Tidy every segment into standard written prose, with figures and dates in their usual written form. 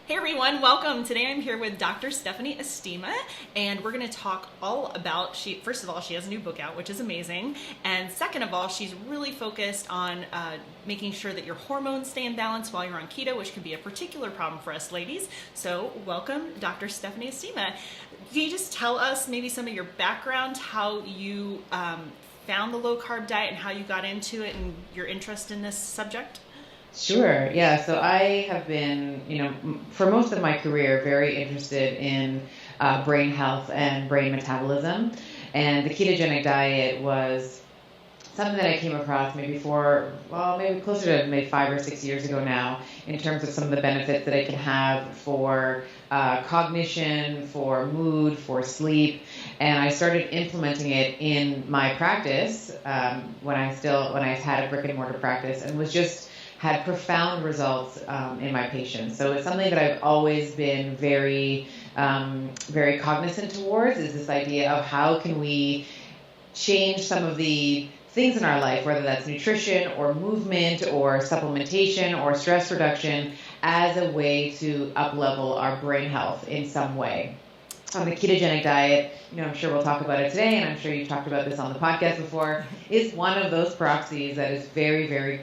Hey everyone, welcome. Today I'm here with Dr. Stephanie Estima, and we're going to talk all about, first of all, she has a new book out, which is amazing, and second of all, she's really focused on making sure that your hormones stay in balance while you're on keto, which can be a particular problem for us ladies. So welcome, Dr. Stephanie Estima. Can you just tell us maybe some of your background, how you found the low-carb diet and how you got into it and your interest in this subject? Sure. Yeah. So I have been, for most of my career, very interested in brain health and brain metabolism. And the ketogenic diet was something that I came across maybe closer to maybe 5 or 6 years ago now, in terms of some of the benefits that it can have for cognition, for mood, for sleep. And I started implementing it in my practice when I had a brick and mortar practice, and had profound results in my patients. So it's something that I've always been very, very cognizant towards, is this idea of how can we change some of the things in our life, whether that's nutrition or movement or supplementation or stress reduction, as a way to up-level our brain health in some way. On the ketogenic diet, I'm sure we'll talk about it today, and I'm sure you've talked about this on the podcast before, is one of those proxies that is very, very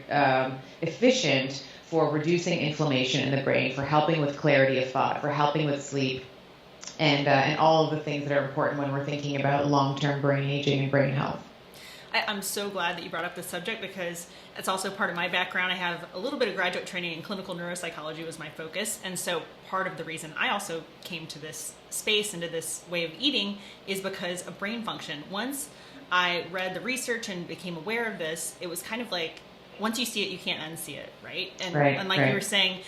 efficient for reducing inflammation in the brain, for helping with clarity of thought, for helping with sleep, and all of the things that are important when we're thinking about long-term brain aging and brain health. I'm so glad that you brought up this subject, because it's also part of my background. I have a little bit of graduate training in clinical neuropsychology was my focus. And so part of the reason I also came to this space, into this way of eating, is because of brain function. Once I read the research and became aware of this, it was kind of like, once you see it, you can't unsee it, right? And like you were saying,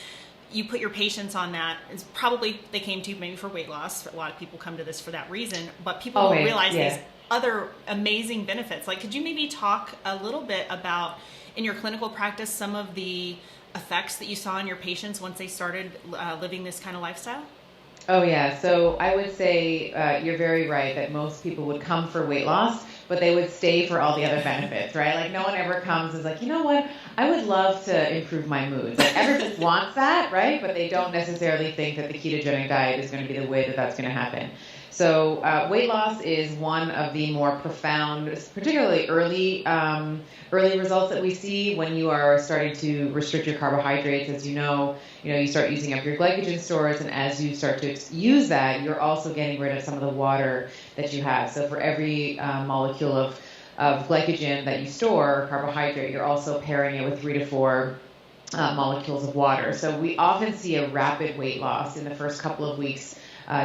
you put your patients on that. It's probably they came to you maybe for weight loss. A lot of people come to this for that reason, but people don't realize these other amazing benefits. Like, could you maybe talk a little bit about, in your clinical practice, some of the effects that you saw in your patients once they started living this kind of lifestyle? Oh, yeah. So I would say you're very right that most people would come for weight loss, but they would stay for all the other benefits, right? Like, no one ever comes and is like, you know what, I would love to improve my mood. Like, everyone wants that, right? But they don't necessarily think that the ketogenic diet is going to be the way that that's going to happen. So weight loss is one of the more profound, particularly early results that we see when you are starting to restrict your carbohydrates. As you start using up your glycogen stores, and as you start to use that, you're also getting rid of some of the water that you have. So for every molecule of glycogen that you store, or carbohydrate, you're also pairing it with 3 to 4 molecules of water. So we often see a rapid weight loss in the first couple of weeks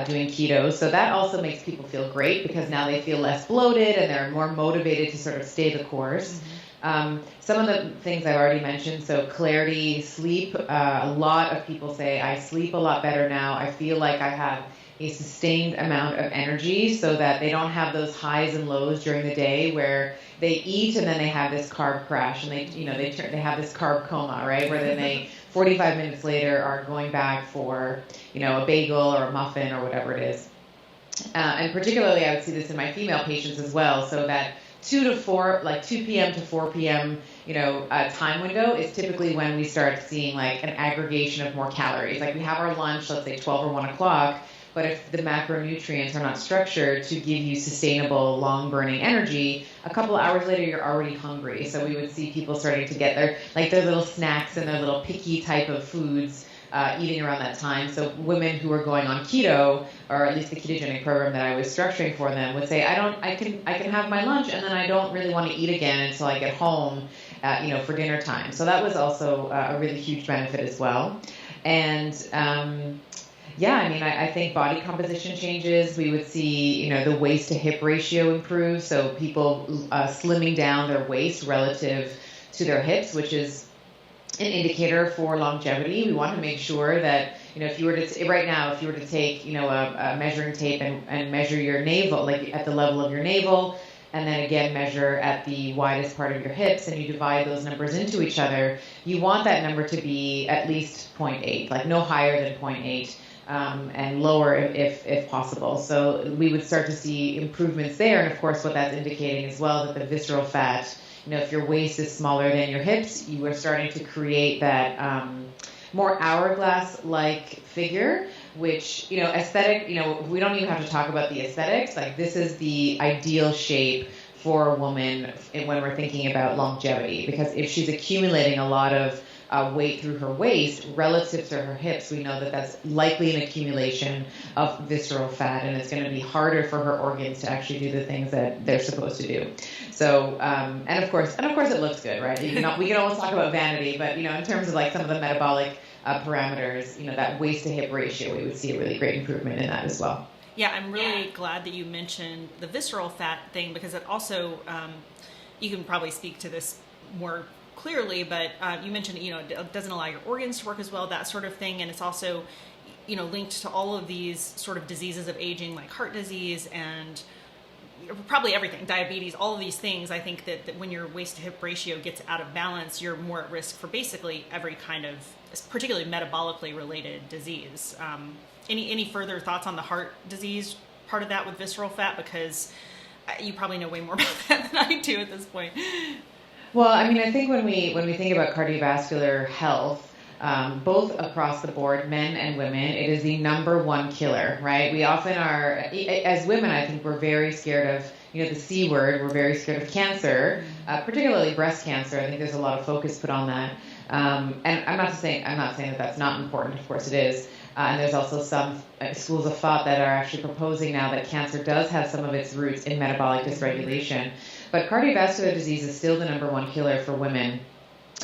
doing keto. So that also makes people feel great, because now they feel less bloated and they're more motivated to sort of stay the course. Some of the things I've already mentioned, so clarity, sleep. A lot of people say, I sleep a lot better now. I feel like I have a sustained amount of energy, so that they don't have those highs and lows during the day where they eat and then they have this carb crash, and they have this carb coma, right? Where then they 45 minutes later are going back for, a bagel or a muffin or whatever it is. And particularly I would see this in my female patients as well. So that 2 p.m. to 4 p.m., time window is typically when we start seeing like an aggregation of more calories. Like, we have our lunch, let's say 12 or 1 o'clock, but if the macronutrients are not structured to give you sustainable, long-burning energy, a couple of hours later, you're already hungry. So we would see people starting to get their little snacks and their little picky type of foods eating around that time. So women who are going on keto, or at least the ketogenic program that I was structuring for them, would say, I can have my lunch, and then I don't really want to eat again until I get home, for dinner time. So that was also a really huge benefit as well. And I think body composition changes. We would see, the waist to hip ratio improve. So people slimming down their waist relative to their hips, which is an indicator for longevity. We want to make sure that, if you were to take, a measuring tape and measure your navel, like at the level of your navel, and then again measure at the widest part of your hips, and you divide those numbers into each other, you want that number to be at least 0.8, like no higher than 0.8. And lower if possible. So we would start to see improvements there. And of course, what that's indicating as well, that the visceral fat, if your waist is smaller than your hips, you are starting to create that more hourglass-like figure, which, aesthetic, we don't even have to talk about the aesthetics. Like, this is the ideal shape for a woman when we're thinking about longevity, because if she's accumulating a lot of weight through her waist relative to her hips, we know that that's likely an accumulation of visceral fat, and it's going to be harder for her organs to actually do the things that they're supposed to do. So, and of course it looks good, right? We can always talk about vanity, but in terms of like some of the metabolic parameters, that waist to hip ratio, we would see a really great improvement in that as well. Yeah, I'm really glad that you mentioned the visceral fat thing, because it also, you can probably speak to this more clearly, but you mentioned, it doesn't allow your organs to work as well, that sort of thing. And it's also, linked to all of these sort of diseases of aging, like heart disease and probably everything, diabetes, all of these things. I think that when your waist to hip ratio gets out of balance, you're more at risk for basically every kind of, particularly metabolically related disease. Any further thoughts on the heart disease part of that with visceral fat? Because you probably know way more about that than I do at this point. Well, I think when we think about cardiovascular health, both across the board, men and women, it is the number one killer, right? We often are, as women, I think we're very scared of, the C word. We're very scared of cancer, particularly breast cancer. I think there's a lot of focus put on that. And I'm not saying that that's not important. Of course it is. And there's also some schools of thought that are actually proposing now that cancer does have some of its roots in metabolic dysregulation. But cardiovascular disease is still the number one killer for women.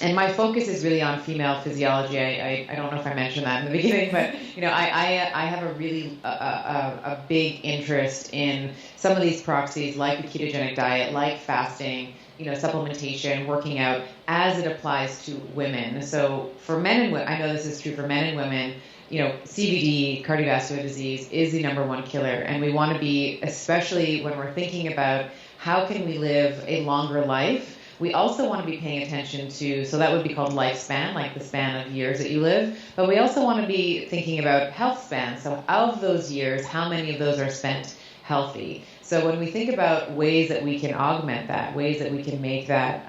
And my focus is really on female physiology. I don't know if I mentioned that in the beginning, but I have a really a big interest in some of these proxies, like the ketogenic diet, like fasting, supplementation, working out, as it applies to women. So for men and women, I know this is true for men and women. CVD, cardiovascular disease, is the number one killer, and we want to be, especially when we're thinking about how can we live a longer life. We also want to be paying attention to, so that would be called lifespan, like the span of years that you live, but we also want to be thinking about health span. So of those years, how many of those are spent healthy? So when we think about ways that we can augment that, ways that we can make that,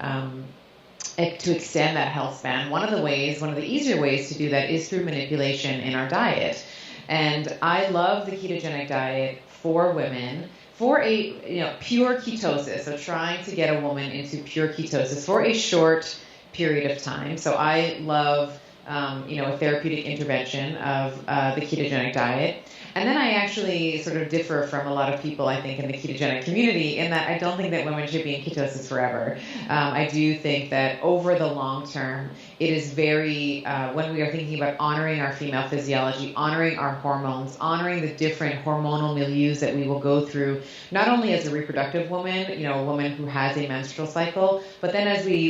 to extend that health span, one of the easier ways to do that is through manipulation in our diet. And I love the ketogenic diet for women, for a pure ketosis, so trying to get a woman into pure ketosis for a short period of time. So I love a therapeutic intervention of the ketogenic diet. And then I actually sort of differ from a lot of people, I think, in the ketogenic community, in that I don't think that women should be in ketosis forever. I do think that over the long term, it is very, when we are thinking about honoring our female physiology, honoring our hormones, honoring the different hormonal milieus that we will go through, not only as a reproductive woman, a woman who has a menstrual cycle, but then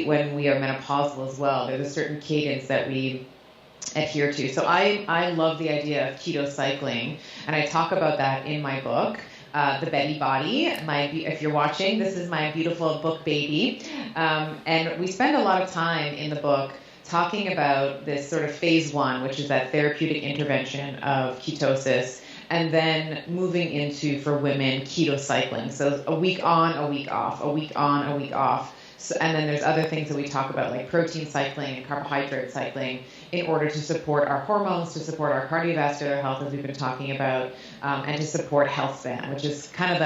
when we are menopausal as well, there's a certain cadence that we adhere to. So I love the idea of keto cycling, and I talk about that in my book, The Betty Body. If you're watching, this is my beautiful book baby, and we spend a lot of time in the book talking about this sort of phase one, which is that therapeutic intervention of ketosis, and then moving into, for women, keto cycling. So a week on, a week off, a week on, a week off. So, and then there's other things that we talk about, like protein cycling and carbohydrate cycling, in order to support our hormones, to support our cardiovascular health, as we've been talking about, and to support health span, which is kind of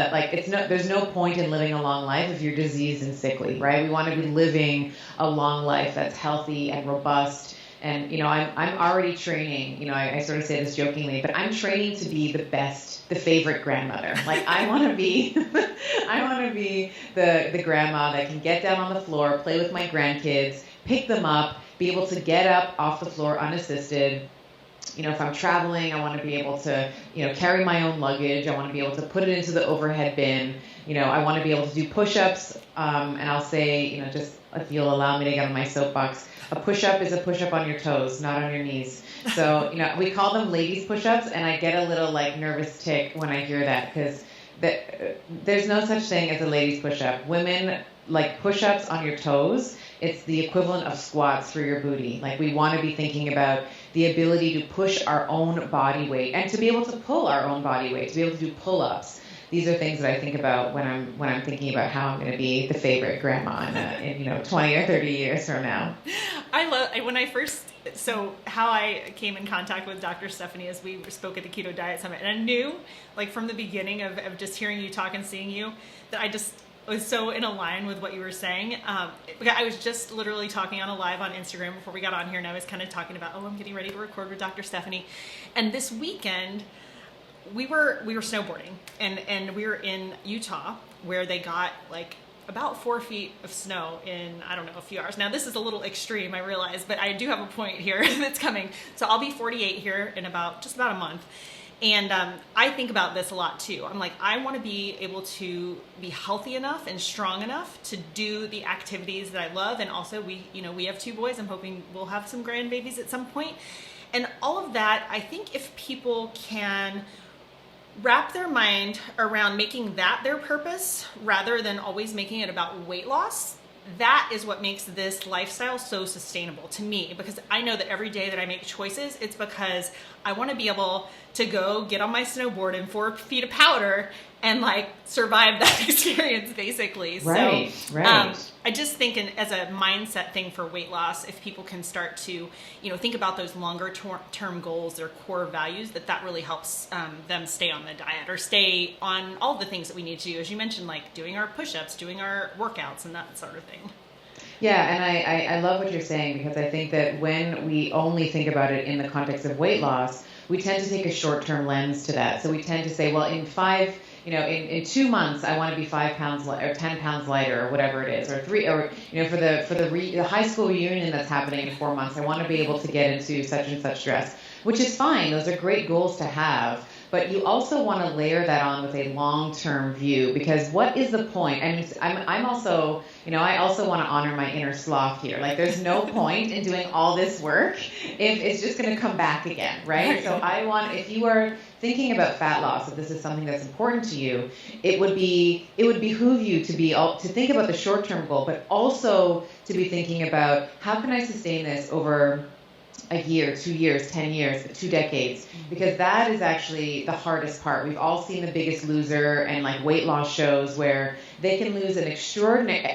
there's no point in living a long life if you're diseased and sickly, right? We want to be living a long life that's healthy and robust. And, I'm already training, I sort of say this jokingly, but I'm training to be the favorite grandmother. Like, I want to be the grandma that can get down on the floor, play with my grandkids, pick them up, be able to get up off the floor unassisted. If I'm traveling, I want to be able to, carry my own luggage. I want to be able to put it into the overhead bin. I want to be able to do push-ups. And I'll say, just if you'll allow me to get on my soapbox, a push-up is a push-up on your toes, not on your knees. So, we call them ladies push-ups, and I get a little nervous tick when I hear that, because there's no such thing as a ladies push-up. Women like push-ups on your toes. It's the equivalent of squats for your booty. Like, we want to be thinking about the ability to push our own body weight and to be able to pull our own body weight, to be able to do pull-ups. these are things that I think about when I'm thinking about how I'm going to be the favorite grandma in 20 or 30 years from now. I love when I first. So how I came in contact with Dr. Stephanie is we spoke at the Keto Diet Summit, and I knew, like from the beginning of just hearing you talk and seeing you, that I just was so in line with what you were saying. I was just literally talking on a live on Instagram before we got on here, and I was kind of talking about, I'm getting ready to record with Dr. Stephanie. And this weekend, we were snowboarding, and we were in Utah, where they got like about 4 feet of snow in, I don't know, a few hours. Now, this is a little extreme, I realize, but I do have a point here that's coming. So I'll be 48 here in just about a month. And I think about this a lot too. I'm like, I want to be able to be healthy enough and strong enough to do the activities that I love. And also we have 2 boys. I'm hoping we'll have some grandbabies at some point. And all of that, I think if people can wrap their mind around making that their purpose rather than always making it about weight loss, that is what makes this lifestyle so sustainable to me, because I know that every day that I make choices, it's because I want to be able to go get on my snowboard in 4 feet of powder and like survive that experience, basically. Right. I just think as a mindset thing for weight loss, if people can start to, think about those longer term goals, their core values, that really helps them stay on the diet or stay on all the things that we need to do, as you mentioned, like doing our push-ups, doing our workouts, and that sort of thing. Yeah, and I love what you're saying, because I think that when we only think about it in the context of weight loss, we tend to take a short-term lens to that. So we tend to say, well, in 2 months, I want to be 5 pounds or 10 pounds lighter, or whatever it is, or 3, or for the high school reunion that's happening in 4 months, I want to be able to get into such and such dress, which is fine. Those are great goals to have. But you also want to layer that on with a long-term view, because what is the point? I mean, I'm also, I also want to honor my inner sloth here. Like, there's no point in doing all this work if it's just going to come back again, right? So if you are thinking about fat loss, if this is something that's important to you, it would behoove you to think about the short-term goal, but also to be thinking about, how can I sustain this over a year, 2 years, 10 years, 2 decades, because that is actually the hardest part. We've all seen The Biggest Loser and like weight loss shows where they can lose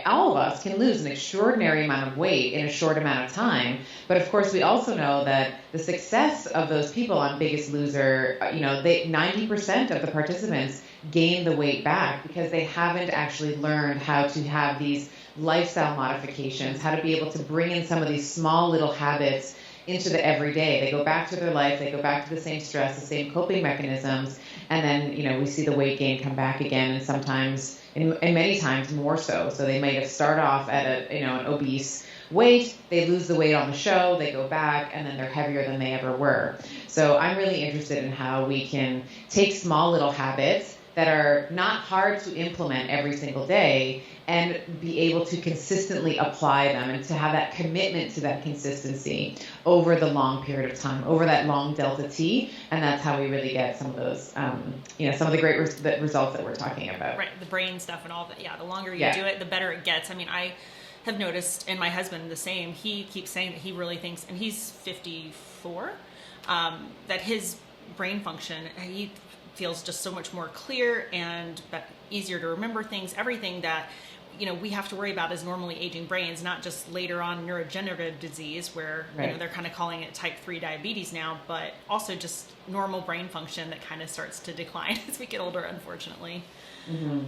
all of us can lose an extraordinary amount of weight in a short amount of time. But of course, we also know that the success of those people on Biggest Loser, 90% of the participants gain the weight back because they haven't actually learned how to have these lifestyle modifications, how to be able to bring in some of these small little habits into the everyday. They go back to their life, they go back to the same stress, the same coping mechanisms, and then, we see the weight gain come back again, and sometimes, and many times more so. So they might have started off at an obese weight, they lose the weight on the show, they go back, and then they're heavier than they ever were. So I'm really interested in how we can take small little habits that are not hard to implement every single day and be able to consistently apply them, and to have that commitment to that consistency over the long period of time, over that long delta T, and that's how we really get some of those, some of the great results that we're talking about. Right, the brain stuff and all that. Yeah, the longer you do it, the better it gets. I mean, I have noticed, and my husband the same, he keeps saying that he really thinks, and he's 54, that his brain function, he feels just so much more clear and easier to remember things, everything that we have to worry about as normally aging brains, not just later on neurodegenerative disease where they're kind of calling it type 3 diabetes now, but also just normal brain function that kind of starts to decline as we get older, unfortunately. Mm-hmm.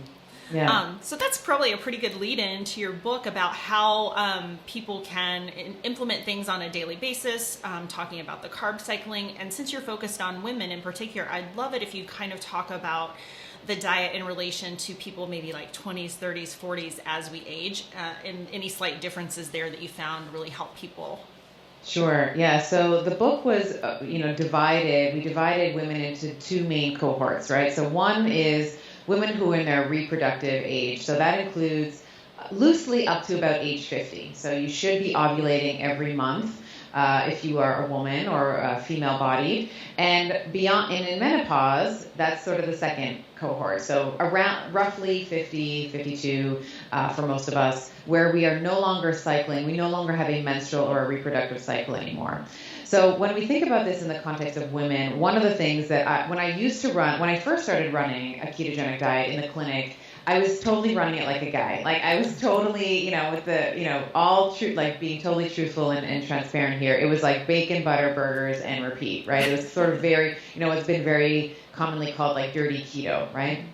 Yeah. So that's probably a pretty good lead-in to your book about how people can implement things on a daily basis, talking about the carb cycling. And since you're focused on women in particular, I'd love it if you kind of talk about the diet in relation to people maybe like 20s, 30s, 40s as we age, and any slight differences there that you found really help people. Sure. Yeah. So the book was, divided. We divided women into 2 main cohorts, right? So one is women who are in their reproductive age. So that includes loosely up to about age 50. So you should be ovulating every month. if you are a woman or female-bodied. And beyond, and in menopause, that's sort of the second cohort. So around roughly 50, 52 for most of us, where we are no longer cycling, we no longer have a menstrual or a reproductive cycle anymore. So when we think about this in the context of women, one of the things that when I first started running a ketogenic diet in the clinic, I was totally running it like a guy. Like I was totally, with the, all true, like being totally truthful and transparent here. It was like bacon, butter, burgers, and repeat, right? It was sort of very, it's been very commonly called like dirty keto, right?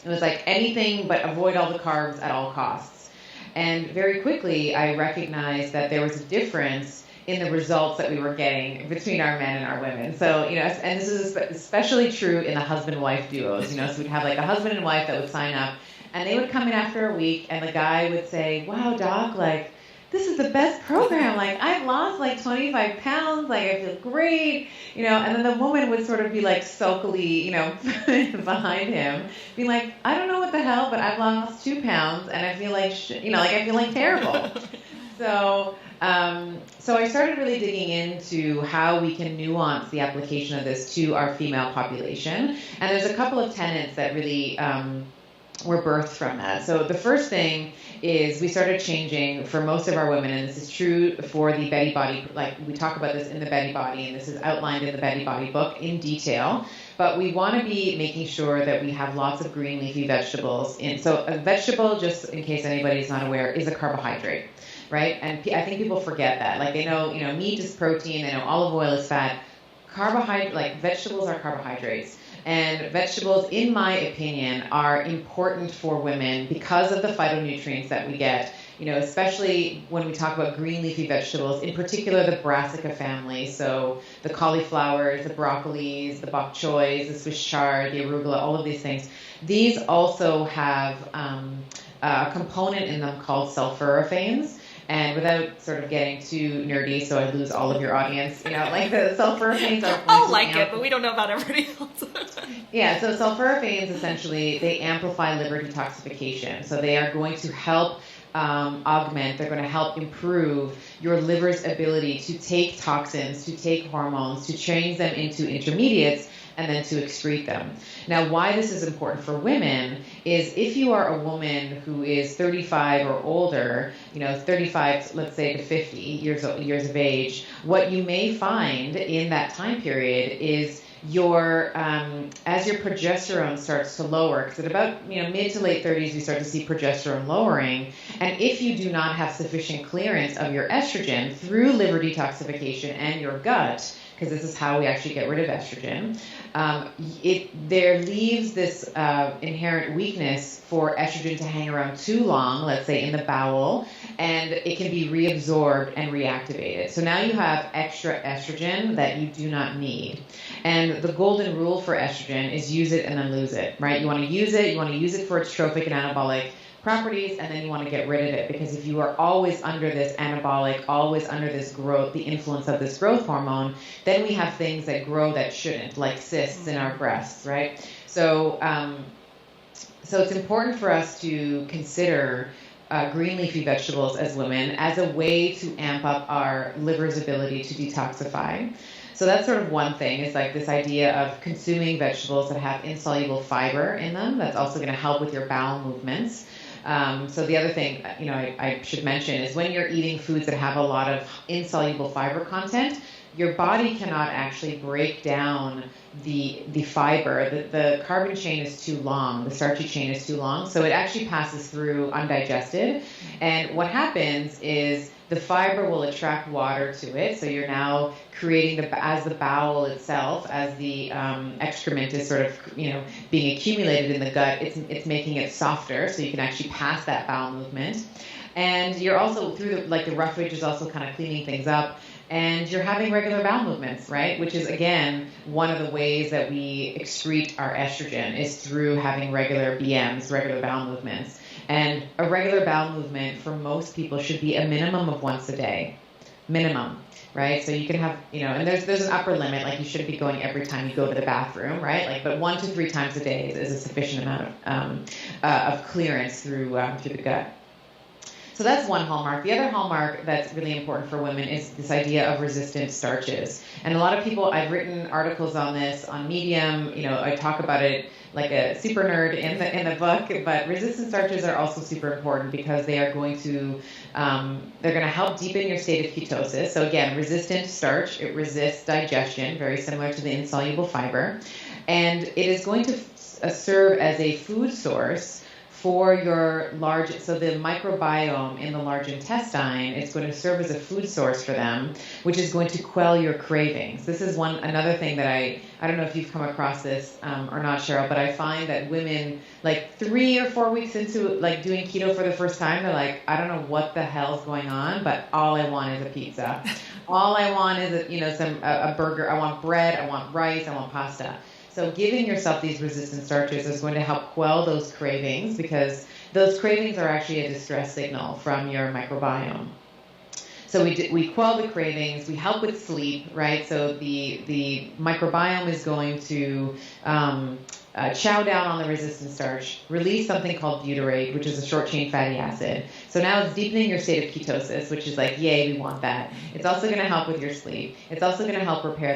It was like anything but avoid all the carbs at all costs. And very quickly, I recognized that there was a difference in the results that we were getting between our men and our women. So, and this is especially true in the husband-wife duos, so we'd have like a husband and wife that would sign up, and they would come in after a week, and the guy would say, wow, doc, like, this is the best program. Like, I've lost like 25 pounds. Like, I feel great, and then the woman would sort of be like sulkily, behind him, being like, I don't know what the hell, but I've lost 2 pounds, and I feel like, I feel like terrible. So I started really digging into how we can nuance the application of this to our female population. And there's a couple of tenets that really were birthed from that. So the first thing is we started changing for most of our women, and this is true for the Betty Body, like we talk about this in the Betty Body, and this is outlined in the Betty Body book in detail. But we want to be making sure that we have lots of green leafy vegetables in. So a vegetable, just in case anybody's not aware, is a carbohydrate. Right? And I think people forget that. Like they know, meat is protein, they know olive oil is fat. Vegetables are carbohydrates. And vegetables, in my opinion, are important for women because of the phytonutrients that we get, especially when we talk about green leafy vegetables, in particular the brassica family. So the cauliflowers, the broccolis, the bok choys, the Swiss chard, the arugula, all of these things. These also have a component in them called sulforaphanes. And without sort of getting too nerdy, so I lose all of your audience, like the sulforaphanes are... I'll like it, but we don't know about everybody else. Yeah, so sulforaphanes, essentially, they amplify liver detoxification. So they are going to help they're going to help improve your liver's ability to take toxins, to take hormones, to change them into intermediates, and then to excrete them. Now, why this is important for women is if you are a woman who is 35 or older, 35, let's say to 50 years of age, what you may find in that time period is as your progesterone starts to lower, because at about mid to late 30s we start to see progesterone lowering, and if you do not have sufficient clearance of your estrogen through liver detoxification and your gut, because this is how we actually get rid of estrogen, there leaves this inherent weakness for estrogen to hang around too long, let's say in the bowel, and it can be reabsorbed and reactivated. So now you have extra estrogen that you do not need. And the golden rule for estrogen is use it and then lose it, right? You want to use it for its trophic and anabolic properties, and then you want to get rid of it, because if you are always under this anabolic, always under this growth, the influence of this growth hormone, then we have things that grow that shouldn't, like cysts in our breasts, right? So it's important for us to consider green leafy vegetables as women as a way to amp up our liver's ability to detoxify. So that's sort of one thing, is like this idea of consuming vegetables that have insoluble fiber in them. That's also going to help with your bowel movements. So the other thing, I should mention is when you're eating foods that have a lot of insoluble fiber content, your body cannot actually break down the fiber. The carbon chain is too long, the starchy chain is too long, so it actually passes through undigested. And what happens is the fiber will attract water to it, so you're now creating as the bowel itself, as the excrement is sort of being accumulated in the gut, it's making it softer, so you can actually pass that bowel movement. And you're also through the roughage is also kind of cleaning things up. And you're having regular bowel movements, right? Which is, again, one of the ways that we excrete our estrogen is through having regular BMs, regular bowel movements. And a regular bowel movement for most people should be a minimum of once a day. Minimum, right? So you can have, and there's an upper limit, like you shouldn't be going every time you go to the bathroom, right? But 1 to 3 times a day is a sufficient amount of clearance through the gut. So that's one hallmark. The other hallmark that's really important for women is this idea of resistant starches. And a lot of people, I've written articles on this on Medium. I talk about it like a super nerd in the book. But resistant starches are also super important because they are going to help deepen your state of ketosis. So again, resistant starch, it resists digestion, very similar to the insoluble fiber, and it is going to serve as a food source for so the microbiome in the large intestine is going to serve as a food source for them, which is going to quell your cravings. This is another thing that I don't know if you've come across this or not, Cheryl, but I find that women, like 3 or 4 weeks into like doing keto for the first time, they're like, I don't know what the hell's going on, but all I want is a pizza. All I want is a burger. I want bread. I want rice. I want pasta. So giving yourself these resistant starches is going to help quell those cravings, because those cravings are actually a distress signal from your microbiome. So we quell the cravings, we help with sleep, right? So the microbiome is going to chow down on the resistant starch, release something called butyrate, which is a short-chain fatty acid. So now it's deepening your state of ketosis, which is like, yay, we want that. It's also going to help with your sleep. It's also going to help repair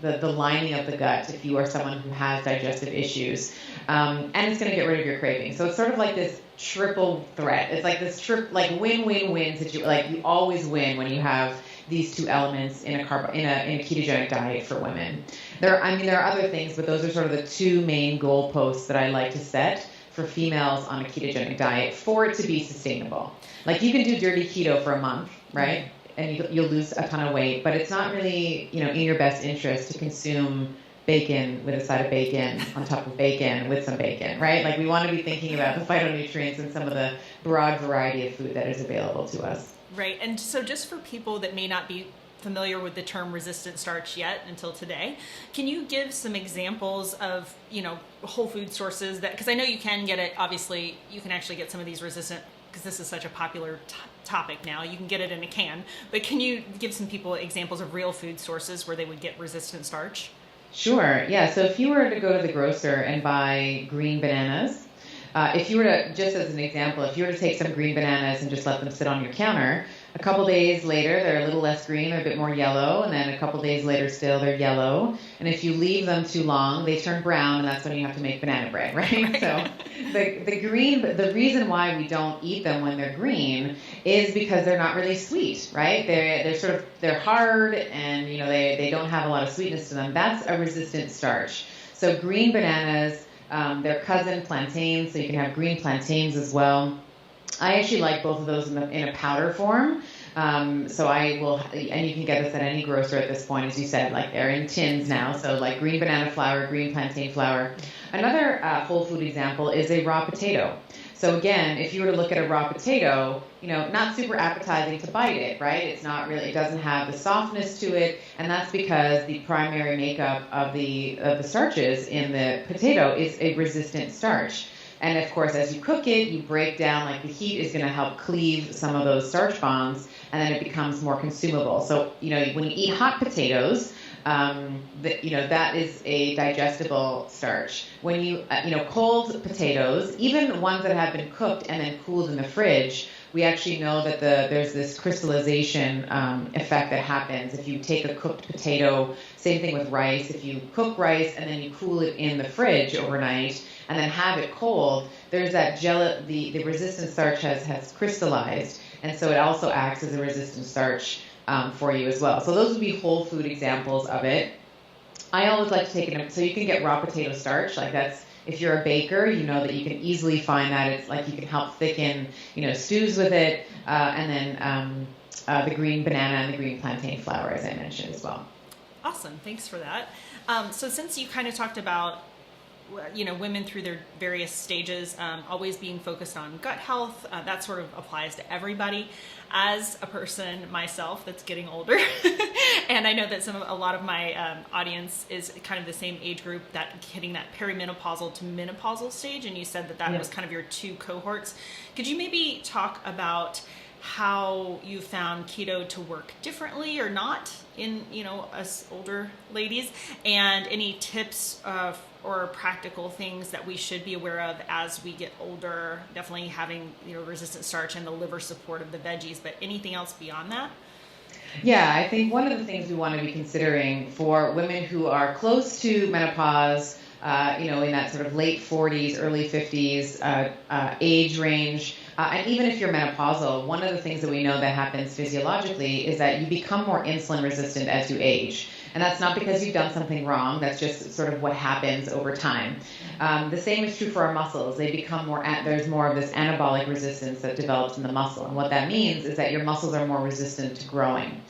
the lining of the gut if you are someone who has digestive issues. And it's going to get rid of your cravings. So it's sort of like this triple threat. It's like this win-win-win situation. Like you always win when you have these two elements in a ketogenic diet for women. There are other things, but those are sort of the two main goalposts that I like to set for females on a ketogenic diet for it to be sustainable. Like you can do dirty keto for a month, right? And you'll lose a ton of weight, but it's not really, in your best interest to consume bacon with a side of bacon on top of bacon with some bacon, right? Like we want to be thinking about the phytonutrients and some of the broad variety of food that is available to us. Right. And so just for people that may not be familiar with the term resistant starch yet until today, can you give some examples of, whole food sources because I know you can get it, obviously you can actually get some of these resistant, because this is such a popular topic now, you can get it in a can, but can you give some people examples of real food sources where they would get resistant starch? Sure. Yeah. So if you were to go to the grocer and buy green bananas, if you were to, just as an example, if you were to take some green bananas and just let them sit on your counter, a couple days later, they're a little less green, they're a bit more yellow, and then a couple days later still, they're yellow. And if you leave them too long, they turn brown, and that's when you have to make banana bread, right? So the reason why we don't eat them when they're green is because they're not really sweet, right? They're hard, and they don't have a lot of sweetness to them. That's a resistant starch. So green bananas, their cousin plantains, so you can have green plantains as well. I actually like both of those in a powder form. So I will, and you can get this at any grocer at this point, as you said, like they're in tins now. So like green banana flour, green plantain flour. Another whole food example is a raw potato. So again, if you were to look at a raw potato, not super appetizing to bite it, right? It's not really, it doesn't have the softness to it, and that's because the primary makeup of the starches in the potato is a resistant starch. And of course, as you cook it, you break down, like the heat is going to help cleave some of those starch bonds, and then it becomes more consumable. So, when you eat hot potatoes, that is a digestible starch. When you, cold potatoes, even ones that have been cooked and then cooled in the fridge, we actually know that there's this crystallization effect that happens if you take a cooked potato. Same thing with rice. If you cook rice and then you cool it in the fridge overnight and then have it cold, there's that the resistant starch has crystallized, and so it also acts as a resistant starch for you as well. So those would be whole food examples of it. I always like to take it, so you can get raw potato starch, like that's, if you're a baker, you know that you can easily find that. It's like you can help thicken, stews with it, and then the green banana and the green plantain flour, as I mentioned as well. Awesome, thanks for that. So since you kind of talked about, women through their various stages, always being focused on gut health, that sort of applies to everybody. As a person myself that's getting older, and I know that a lot of my audience is kind of the same age group, that hitting that perimenopausal to menopausal stage, and you said that was kind of your two cohorts. Could you maybe talk about how you found keto to work differently or not in, us older ladies, and any tips or practical things that we should be aware of as we get older, definitely having, resistant starch and the liver support of the veggies, but anything else beyond that? Yeah, I think one of the things we want to be considering for women who are close to menopause, in that sort of late 40s, early 50s age range, and even if you're menopausal, one of the things that we know that happens physiologically is that you become more insulin resistant as you age. And that's not because you've done something wrong. That's just sort of what happens over time. The same is true for our muscles. They become there's more of this anabolic resistance that develops in the muscle. And what that means is that your muscles are more resistant to growing.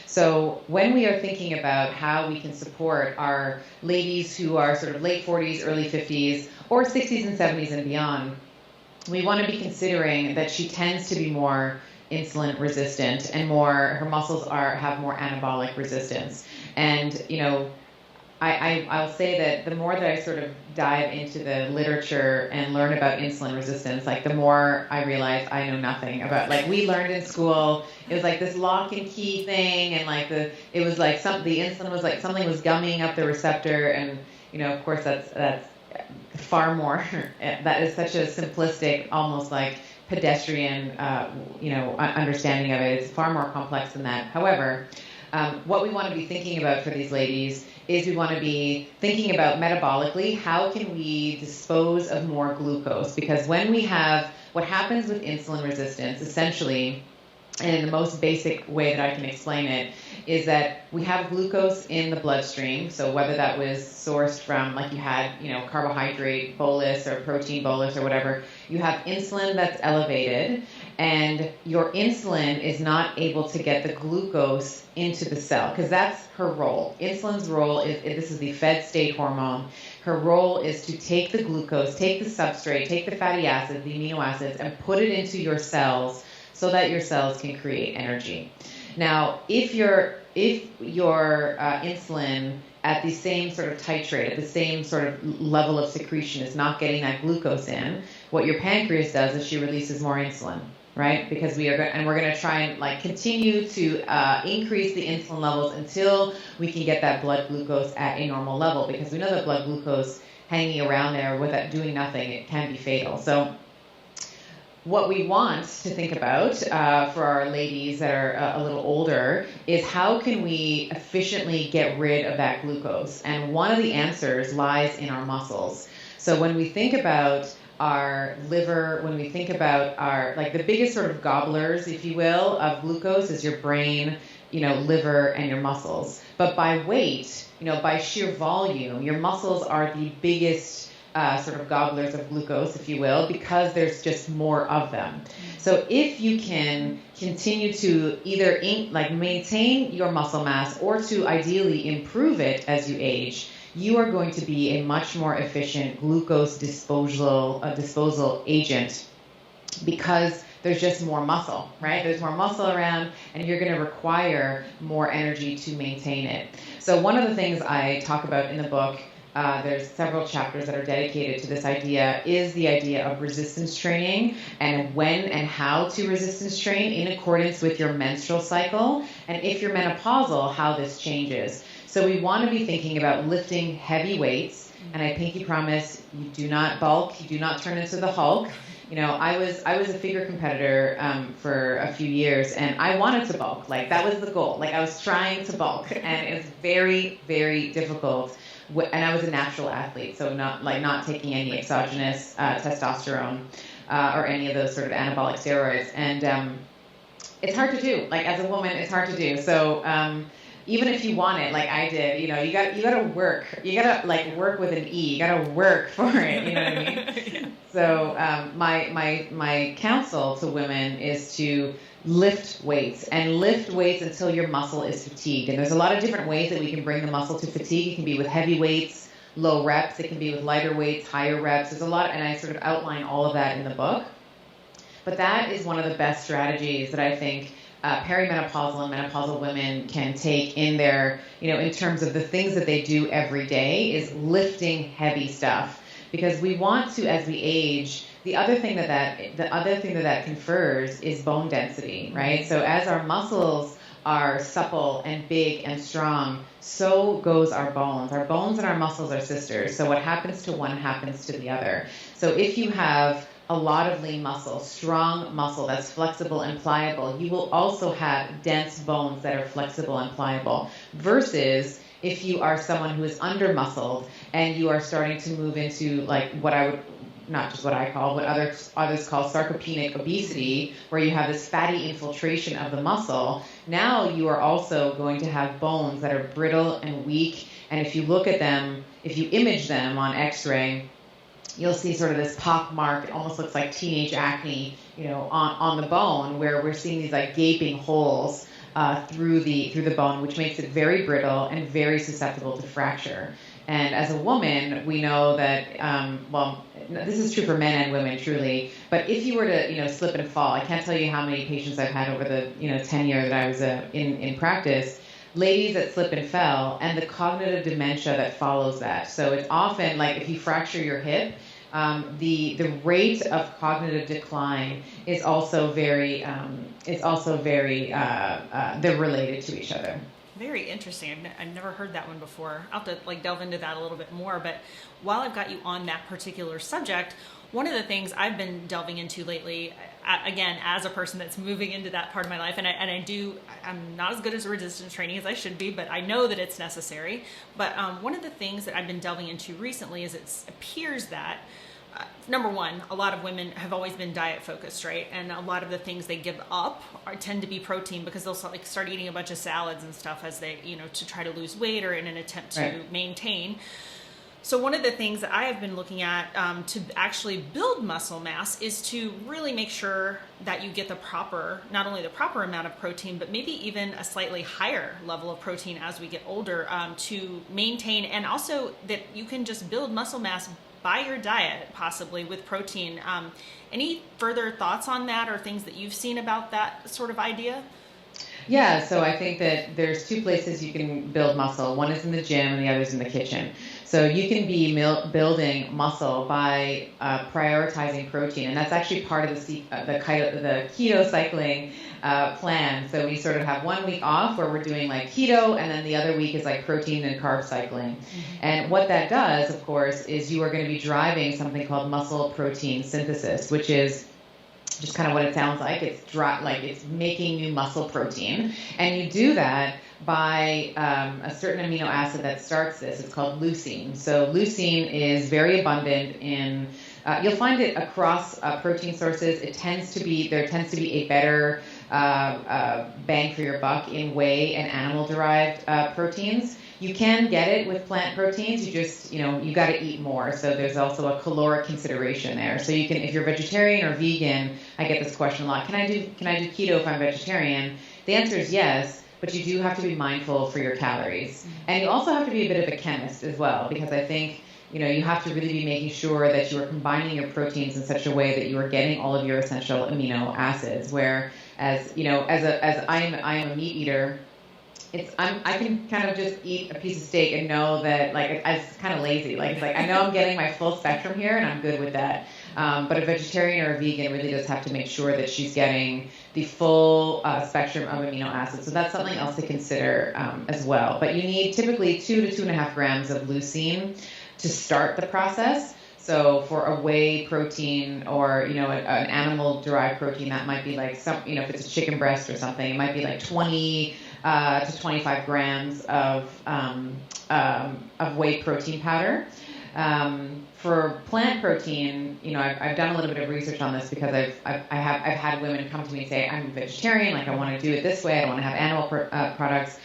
So when we are thinking about how we can support our ladies who are sort of late 40s, early 50s, or 60s and 70s and beyond, we want to be considering that she tends to be more insulin resistant and her muscles have more anabolic resistance. And, I'll say that the more that I sort of dive into the literature and learn about insulin resistance, like the more I realize I know nothing about, like we learned in school, it was like this lock and key thing. And like the insulin was like something was gumming up the receptor. And, of course that's far more, that is such a simplistic, almost like pedestrian, understanding of it. It's far more complex than that. However, what we want to be thinking about for these ladies is we want to be thinking about metabolically, how can we dispose of more glucose? Because when we have, what happens with insulin resistance, essentially, and in the most basic way that I can explain it, is that we have glucose in the bloodstream. So whether that was sourced from, like you had, carbohydrate bolus or protein bolus or whatever, you have insulin that's elevated, and your insulin is not able to get the glucose into the cell, because that's her role. Insulin's role this is the fed state hormone. Her role is to take the glucose, take the substrate, take the fatty acids, the amino acids, and put it into your cells so that your cells can create energy. Now, if your insulin at the same sort of titrate, at the same sort of level of secretion is not getting that glucose in, what your pancreas does is she releases more insulin, right? Because we're going to try and like continue to increase the insulin levels until we can get that blood glucose at a normal level, because we know that blood glucose hanging around there without doing nothing, it can be fatal. So what we want to think about for our ladies that are a little older is how can we efficiently get rid of that glucose? And one of the answers lies in our muscles. So when we think about our liver, when we think about the biggest sort of gobblers, if you will, of glucose is your brain, liver, and your muscles. But by weight, by sheer volume, your muscles are the biggest sort of gobblers of glucose, if you will, because there's just more of them. So if you can continue to either maintain your muscle mass or to ideally improve it as you age, you are going to be a much more efficient glucose disposal agent, because there's just more muscle, right? There's more muscle around, and you're going to require more energy to maintain it. So one of the things I talk about in the book, there's several chapters that are dedicated to this idea, is the idea of resistance training and when and how to resistance train in accordance with your menstrual cycle, and if you're menopausal, how this changes. So we want to be thinking about lifting heavy weights, and I pinky promise you do not bulk, you do not turn into the Hulk. I was a figure competitor for a few years, and I wanted to bulk. Like that was the goal. Like I was trying to bulk, and it was very, very difficult. And I was a natural athlete, so not taking any exogenous testosterone or any of those sort of anabolic steroids. And it's hard to do. Like as a woman, it's hard to do. So even if you want it, like I did, you got to work. You got to work with an E. You got to work for it. You know what I mean? Yeah. So my counsel to women is to lift weights until your muscle is fatigued. And there's a lot of different ways that we can bring the muscle to fatigue. It can be with heavy weights, low reps. It can be with lighter weights, higher reps. There's a lot, and I sort of outline all of that in the book. But that is one of the best strategies that I think perimenopausal and menopausal women can take in their, in terms of the things that they do every day, is lifting heavy stuff. Because we want to, as we age, the other thing that confers is bone density, right? So as our muscles are supple and big and strong, so goes our bones. Our bones and our muscles are sisters. So what happens to one happens to the other. So if you have a lot of lean muscle, strong muscle that's flexible and pliable, you will also have dense bones that are flexible and pliable. Versus if you are someone who is under-muscled and you are starting to move into like what I would, not just what I call, what others call sarcopenic obesity, where you have this fatty infiltration of the muscle, now you are also going to have bones that are brittle and weak. And if you look at them, if you image them on X-ray, you'll see sort of this pock mark. It almost looks like teenage acne, on the bone, where we're seeing these like gaping holes through the bone, which makes it very brittle and very susceptible to fracture. And as a woman, we know that, this is true for men and women, truly. But if you were to, slip and fall, I can't tell you how many patients I've had over the, 10 years that I was in practice, ladies that slip and fell, and the cognitive dementia that follows that. So it's often like if you fracture your hip, the rate of cognitive decline is also very, they're related to each other. Very interesting. I've never heard that one before. I'll have to delve into that a little bit more. But while I've got you on that particular subject, one of the things I've been delving into lately, again, as a person that's moving into that part of my life, and I'm not as good as resistance training as I should be, but I know that it's necessary. But one of the things that I've been delving into recently is it appears that number one, a lot of women have always been diet focused, right? And a lot of the things they give up tend to be protein, because they'll start eating a bunch of salads and stuff as they, to try to lose weight or in an attempt to maintain. So one of the things that I have been looking at to actually build muscle mass is to really make sure that you get not only the proper amount of protein, but maybe even a slightly higher level of protein as we get older to maintain, and also that you can just build muscle mass by your diet, possibly with protein. Any further thoughts on that, or things that you've seen about that sort of idea? Yeah, so I think that there's two places you can build muscle. One is in the gym and the other is in the kitchen. So you can be building muscle by prioritizing protein, and that's actually part of the keto cycling plan. So we sort of have 1 week off where we're doing like keto, and then the other week is like protein and carb cycling. Mm-hmm. And what that does, of course, is you are going to be driving something called muscle protein synthesis, which is just kind of what it sounds like. It's making new muscle protein, and you do that by a certain amino acid that starts this. It's called leucine. So leucine is very abundant in. You'll find it across protein sources. There tends to be a better bang for your buck in whey and animal-derived proteins. You can get it with plant proteins. You just, you got to eat more. So there's also a caloric consideration there. So you can, if you're vegetarian or vegan, I get this question a lot. Can I do keto if I'm vegetarian? The answer is yes, but you do have to be mindful for your calories. And you also have to be a bit of a chemist as well, because I think, you have to really be making sure that you are combining your proteins in such a way that you are getting all of your essential amino acids. Whereas, as I am a meat eater, I can kind of just eat a piece of steak and know that, it's kind of lazy. I know I'm getting my full spectrum here, and I'm good with that. But a vegetarian or a vegan really does have to make sure that she's getting the full spectrum of amino acids. So that's something else to consider as well. But you need typically 2 to 2.5 grams of leucine to start the process. So for a whey protein or, an animal-derived protein, that might be like if it's a chicken breast or something, it might be like 20 to 25 grams of whey protein powder. For plant protein, I've done a little bit of research on this, because I've had women come to me and say, I'm a vegetarian, I want to do it this way, I don't want to have animal products.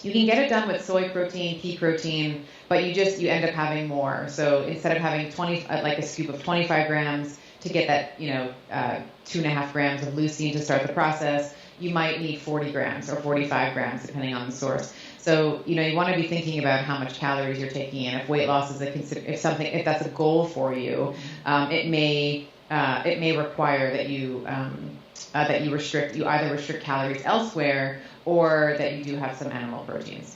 You can get it done with soy protein, pea protein, but you end up having more. So instead of having a scoop of 25 grams to get that, 2.5 grams of leucine to start the process, you might need 40 grams or 45 grams, depending on the source. So, you want to be thinking about how much calories you're taking in. If weight loss is if that's a goal for you, it may require that you either restrict calories elsewhere, or that you do have some animal proteins.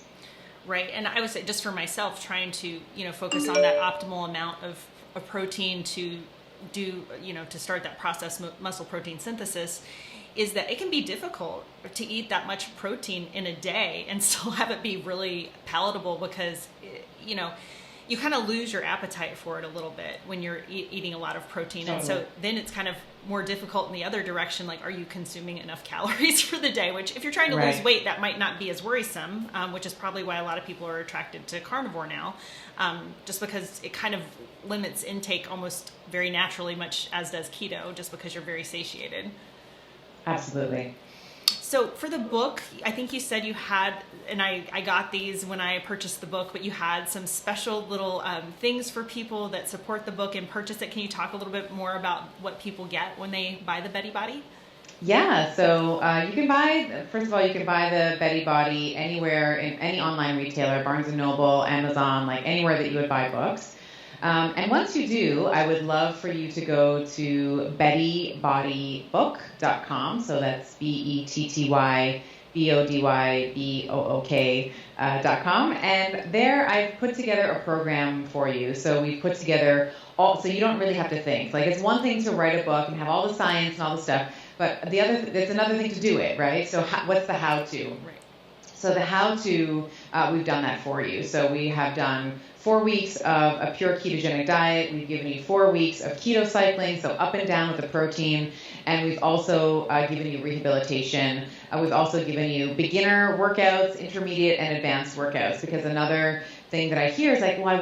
Right, and I would say, just for myself, trying to focus on that optimal amount of protein to do, to start that process muscle protein synthesis, is that it can be difficult to eat that much protein in a day and still have it be really palatable, because, you kind of lose your appetite for it a little bit when you're eating a lot of protein. Totally. And so then it's kind of more difficult in the other direction. Like, are you consuming enough calories for the day? Which, if you're trying to lose weight, that might not be as worrisome, which is probably why a lot of people are attracted to carnivore now, just because it kind of limits intake almost very naturally, much as does keto, just because you're very satiated. Absolutely. So for the book, I think you said you had, and I got these when I purchased the book, but you had some special little things for people that support the book and purchase it. Can you talk a little bit more about what people get when they buy the Betty Body? Yeah, so you can buy, first of all, you can buy the Betty Body anywhere, in any online retailer, Barnes & Noble, Amazon, like anywhere that you would buy books. And once you do, I would love for you to go to bettybodybook.com. So that's BETTYBODYBOOK.com. And there I've put together a program for you. So we've put together so you don't really have to think. Like, it's one thing to write a book and have all the science and all the stuff, but it's another thing to do it, right? So what's the how-to? Right. So the how-to, we've done that for you. So we have done 4 weeks of a pure ketogenic diet. We've given you 4 weeks of keto cycling, so up and down with the protein. And we've also given you rehabilitation. We've also given you beginner workouts, intermediate, and advanced workouts. Because another thing that I hear is like, well, I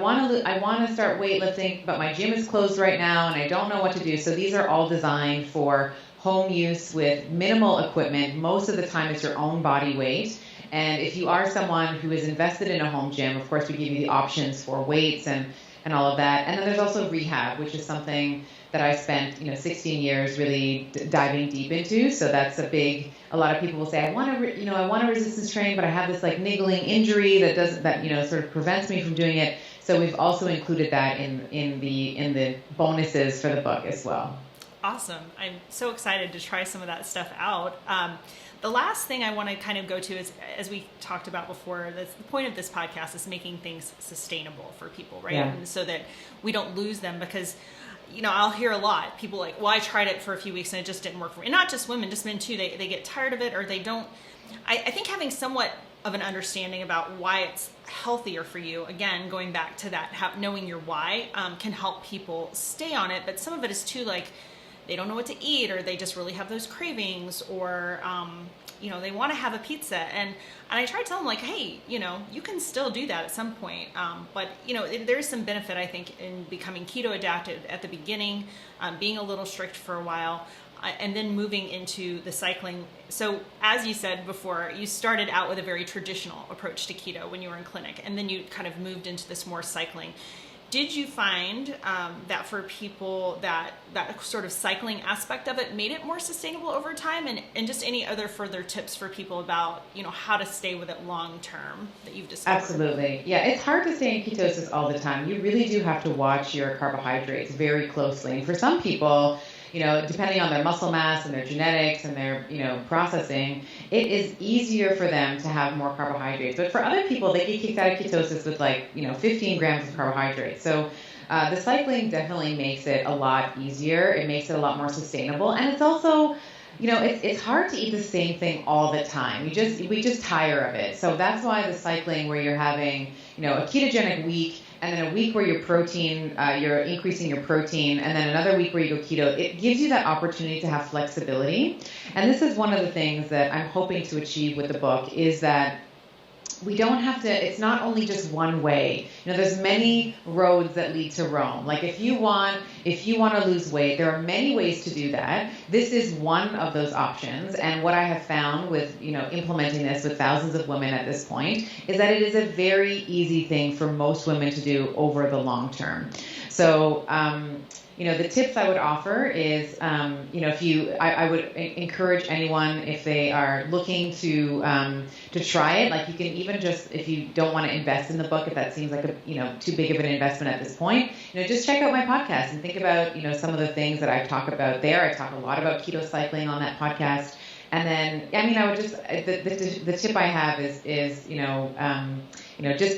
want to start weightlifting, but my gym is closed right now, and I don't know what to do. So these are all designed for home use with minimal equipment. Most of the time, it's your own body weight. And if you are someone who is invested in a home gym, of course, we give you the options for weights and all of that. And then there's also rehab, which is something that I spent 16 years really diving deep into. So that's a lot of people will say, I want to resistance train, but I have this like niggling injury that sort of prevents me from doing it. So we've also included that in the bonuses for the book as well. Awesome. I'm so excited to try some of that stuff out. The last thing I want to kind of go to is, as we talked about before, the point of this podcast is making things sustainable for people, right? Yeah. And so that we don't lose them, because, I'll hear a lot. People like, well, I tried it for a few weeks and it just didn't work for me. And not just women, just men too. They get tired of it, or they don't. I think having somewhat of an understanding about why it's healthier for you, again, going back to that, knowing your why, can help people stay on it. But some of it is too, like, they don't know what to eat, or they just really have those cravings, or they want to have a pizza, and I try to tell them, like, hey, you can still do that at some point, but there is some benefit, I think, in becoming keto adapted at the beginning, being a little strict for a while, and then moving into the cycling. So as you said before, you started out with a very traditional approach to keto when you were in clinic, and then you kind of moved into this more cycling. Did you find that for people that sort of cycling aspect of it made it more sustainable over time, and just any other further tips for people about how to stay with it long term that you've discovered? Absolutely. Yeah, it's hard to stay in ketosis all the time. You really do have to watch your carbohydrates very closely. And for some people, depending on their muscle mass and their genetics and their, processing, it is easier for them to have more carbohydrates. But for other people, they get kicked out of ketosis with 15 grams of carbohydrates. So the cycling definitely makes it a lot easier. It makes it a lot more sustainable. And it's also, it's hard to eat the same thing all the time. We just tire of it. So that's why the cycling, where you're having, a ketogenic week, and then a week where you're increasing your protein, and then another week where you go keto, it gives you that opportunity to have flexibility. And this is one of the things that I'm hoping to achieve with the book, is that we don't have to, it's not only just one way. There's many roads that lead to Rome. Like, if you want to lose weight, there are many ways to do that. This is one of those options. And what I have found with, implementing this with thousands of women at this point, is that it is a very easy thing for most women to do over the long term. So, the tips I would offer is, I would encourage anyone, if they are looking to try it, like, you can even just, if you don't want to invest in the book, if that seems like too big of an investment at this point, just check out my podcast and think about, some of the things that I talk about there. I talk a lot about keto cycling on that podcast. And then, I mean, I would just, the tip I have is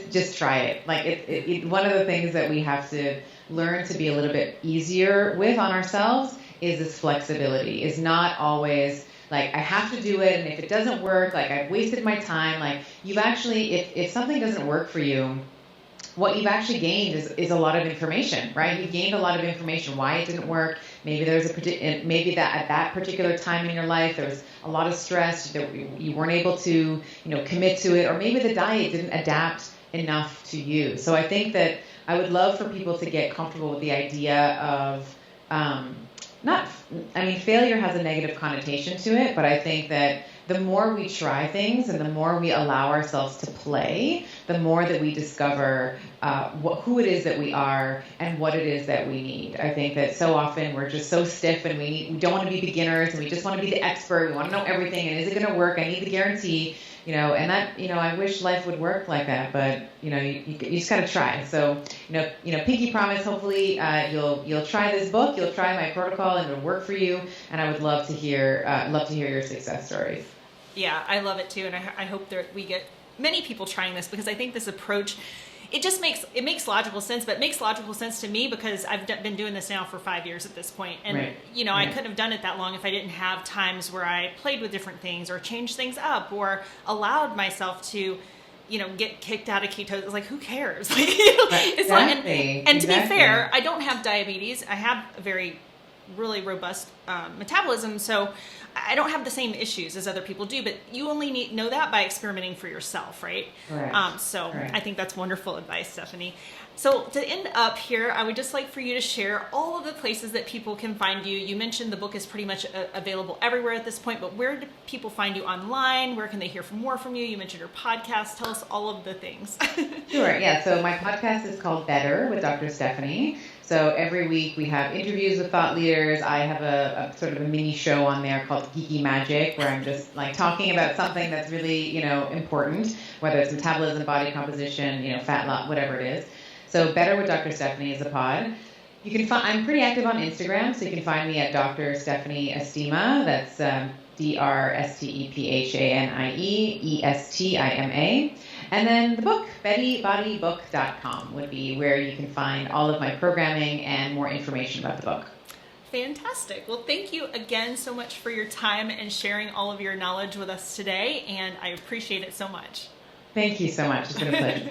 just try it. Like one of the things that we have to learn to be a little bit easier with on ourselves is this flexibility. Is not always like I have to do it, and if it doesn't work, like I've wasted my time. Like you've actually, if something doesn't work for you, what you've actually gained is a lot of information, right? You've gained a lot of information why it didn't work. Maybe maybe that at that particular time in your life there was a lot of stress that you weren't able to commit to it, or maybe the diet didn't adapt enough to you. So I think that I would love for people to get comfortable with the idea of failure has a negative connotation to it, but I think that the more we try things and the more we allow ourselves to play, the more that we discover who it is that we are and what it is that we need. I think that so often we're just so stiff and we don't want to be beginners and we just want to be the expert. We want to know everything, and is it going to work? I need the guarantee. And that, I wish life would work like that, but, you just got to try. So, pinky promise, hopefully, you'll try this book, you'll try my protocol, and it'll work for you. And I would love to hear your success stories. Yeah, I love it too. And I hope that we get many people trying this, because I think this approach, it makes logical sense, but it makes logical sense to me because I've been doing this now for 5 years at this point. And, right. I couldn't have done it that long if I didn't have times where I played with different things or changed things up or allowed myself to, get kicked out of keto. It's like, who cares? It's exactly. And to be fair, I don't have diabetes. I have a really robust metabolism, so I don't have the same issues as other people do, but you only know that by experimenting for yourself, right? Correct. I think that's wonderful advice, Stephanie. So to end up here, I would just like for you to share all of the places that people can find you. You mentioned the book is pretty much available everywhere at this point, but where do people find you online? Where can they hear more from you? You mentioned your podcast. Tell us all of the things. Sure, yeah. So my podcast is called Better with Dr. Stephanie. So every week we have interviews with thought leaders. I have a sort of a mini show on there called Geeky Magic, where I'm just like talking about something that's really, important, whether it's metabolism, body composition, fat loss, whatever it is. So Better with Dr. Stephanie is a pod. You can find, I'm pretty active on Instagram, so you can find me at Dr. Stephanie Estima. That's DrStephanie Estima. And then the book, BettyBodyBook.com, would be where you can find all of my programming and more information about the book. Fantastic. Well, thank you again so much for your time and sharing all of your knowledge with us today, and I appreciate it so much. Thank you so much. It's been a pleasure.